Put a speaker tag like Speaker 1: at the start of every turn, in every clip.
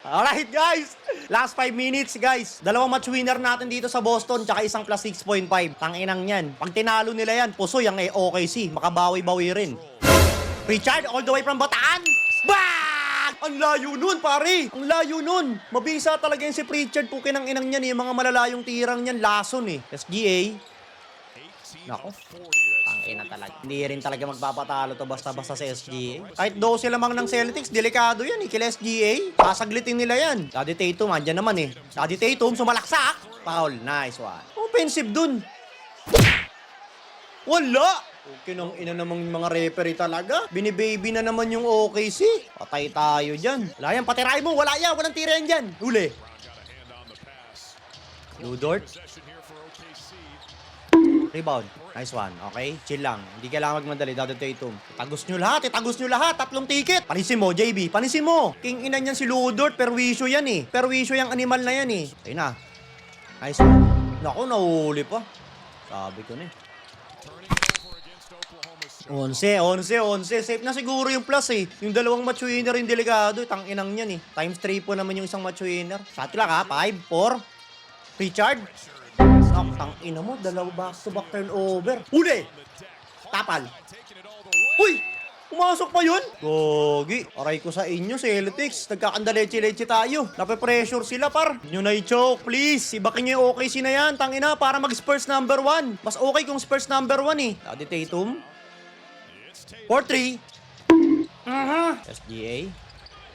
Speaker 1: Alright guys, last 5 minutes guys. Dalawang match winner natin dito sa Boston tsaka isang plus 6.5. Tanginang yan. Pag tinalo nila yan, puso yung OKC. Makabawi-bawi rin. Richard all the way from Bataan. Bang! Ang layo nun pare. Ang layo nun. Mabisa talaga yung si Pritchard. Pukin ang inang yan yung mga malalayong tirang yan. Lason SGA. Nako. Tangina talaga. Hindi rin talaga magpapatalo to basta-basta sa SGA. Kahit 12 lamang ng Celtics, delikado yan kila SGA. Sasaglitin nila yan. Daddy Tatum, andyan naman Daddy Tatum, sumalaksak. Foul. Nice one. Offensive dun. Wala. Okay nang ina namang mga referee talaga. Binibaby na naman yung OKC. Patay tayo dyan. Wala yan, patiray mo. Wala yan. Walang tira yan dyan. Huli. Ludort. Rebound. Nice one. Okay? Chill lang. Hindi kailangan magmadali. Daddy Tatum. Itagos nyo lahat. Itagos nyo lahat. 3 ticket. Panisin mo, JB. Panisin mo. King ina niyan si Ludort. Perwisyo yan Perwisyo yung animal na yan Ayun na. Nice one. Naku, nahuli pa. Sabi ko 11. Safe na siguro yung plus Yung dalawang match winner yung delikado. Tanginang yan Times 3 po naman yung isang match winner. Shot clock 5, 4. Richard. Tangina mo, dalawa back-to-back turnover. Huli! Tapal. Uy! Pumasok pa yun? Gogi. Aray ko sa inyo, Celtics. Nagkakandaleche-leche tayo. Nape-pressure sila, par. Nyo na i-choke, please. Ibakin nyo yung OKC na yan. Tangina, para mag-Spurs number 1. Mas okay kung Spurs number 1 Daddy Tatum. 4-3. SGA.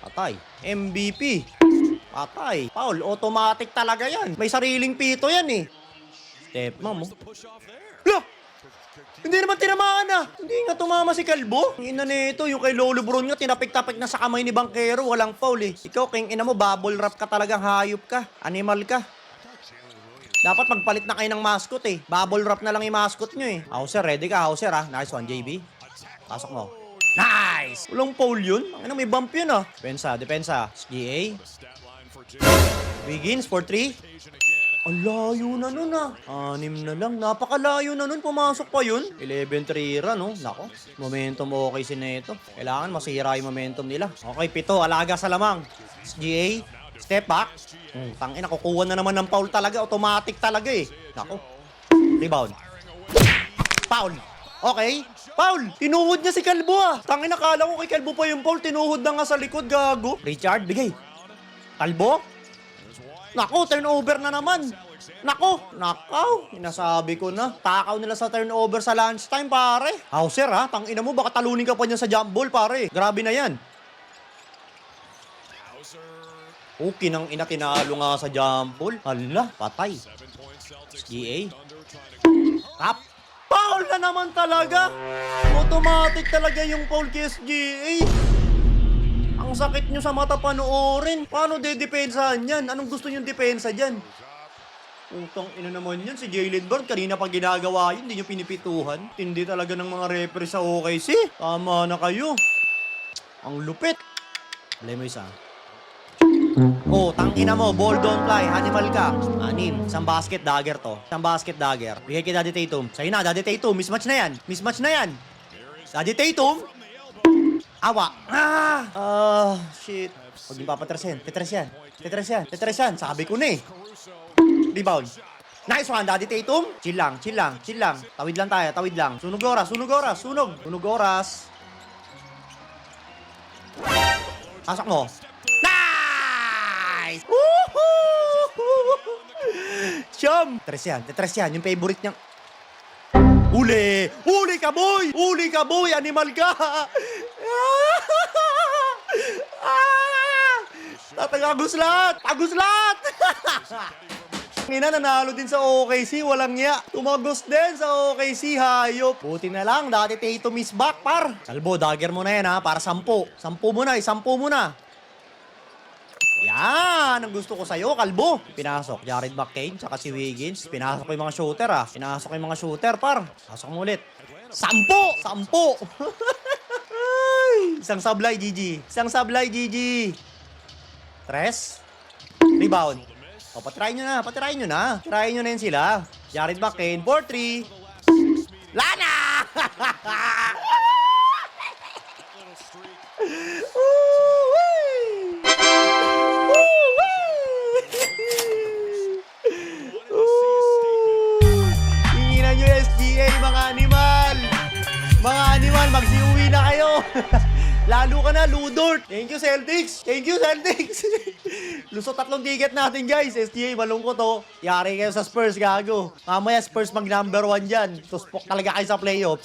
Speaker 1: Patay. MVP. Patay. Foul. Automatic talaga yan. May sariling pito yan Step mo. Lah! Hindi naman tinamaan Hindi nga tumama si Kalbo. Ang ina nito, yung kay Lolo Bron nga, tinapik-tapik na sa kamay ni Banquero. Walang foul Ikaw, king ina mo, bubble wrap ka talagang hayop ka. Animal ka. Dapat magpalit na kayo ng mascot Bubble wrap na lang yung mascot nyo Hauser, ready ka, Hauser Nice one, JB. Pasok mo. Nice! Walang foul yun. Ano, may bump yun Depensa. SGA. Wiggins, 4-3. Ang layo na nun 6 na lang. Napakalayo na nun. Pumasok pa yun. 11-3 no? Nako. Momentum okay si Neto. Kailangan masira yung momentum nila. Okay, 7. Alaga sa lamang. SGA. Step back. Tangina, kukuha na naman ng foul talaga. Automatic talaga Nako. Rebound. Foul. Okay. Foul. Tinuhod niya si Kalbo Tangina, kala ko kay Kalbo pa yung foul. Tinuhod na nga sa likod, gago. Richard, bigay. Kalbo. Nako, turnover na naman. Nakaw. Inasabi ko na. Takaw nila sa turnover sa lunchtime, pare. Hauser, Tangina mo, baka talunin ka pa niyan sa jump ball, pare. Grabe na yan. Okay nang ina, tinalo nga sa jump ball. Hala, patay. SGA. Tap. Foul na naman talaga. Automatic talaga yung foul kay SGA. Ang sakit nyo sa mata panoorin. Paano dedepensahan yan? Anong gusto nyo depensa dyan? Utang ina naman yan. Si Jaylen Brown, kanina pa ginagawa yun. Hindi nyo pinipituhan. Hindi talaga ng mga referee sa OKC. Tama na kayo. Ang lupit. Alay mo isa. Tangina mo. Ball don't fly. Animal ka. 6. Isang basket dagger to. Isang basket dagger. Bigay kay Daddy Tatum. Sa'yo na, Daddy Tatum. Mismatch na yan. Daddy Tatum. Awa. Shit. Huwag yung papatrasin. Tetras yan. Sabi ko Rebound. Nice one, Daddy Tatum. Chill lang. Tawid lang tayo. Sunog oras. Pasok mo. Nice! Woohoo! Chum! Tetras yan. Yung favorite niyang... Uli ka boy! Animal ka! Tatagagos lahat! Ngina, nanalo din sa OKC, walang niya. Tumagos din sa OKC, hayop. Buti na lang, Daddy Tatum is back, par. Kalbo, dagger mo na yan para 10. 10 mo na. Yan, ang gusto ko sa'yo, Kalbo. Pinasok, Jared McCain, saka si Wiggins. Pinasok ko yung mga shooter, par. Pasok mo ulit. 10! Isang sablay, GG. Tres. Rebound. Patry nyo na. Try nyo na yan sila. Jared McCain, 4-3. Lana! Woo! magsiuwi na kayo. Lalo ka na, Ludort. Thank you, Celtics. Thank you, Celtics. Lusot 3 ticket natin, guys. STA, malungkot, oh. Yari kayo sa Spurs, gago. Mamaya, Spurs mag number 1 dyan. Tuspok talaga kayo sa playoffs.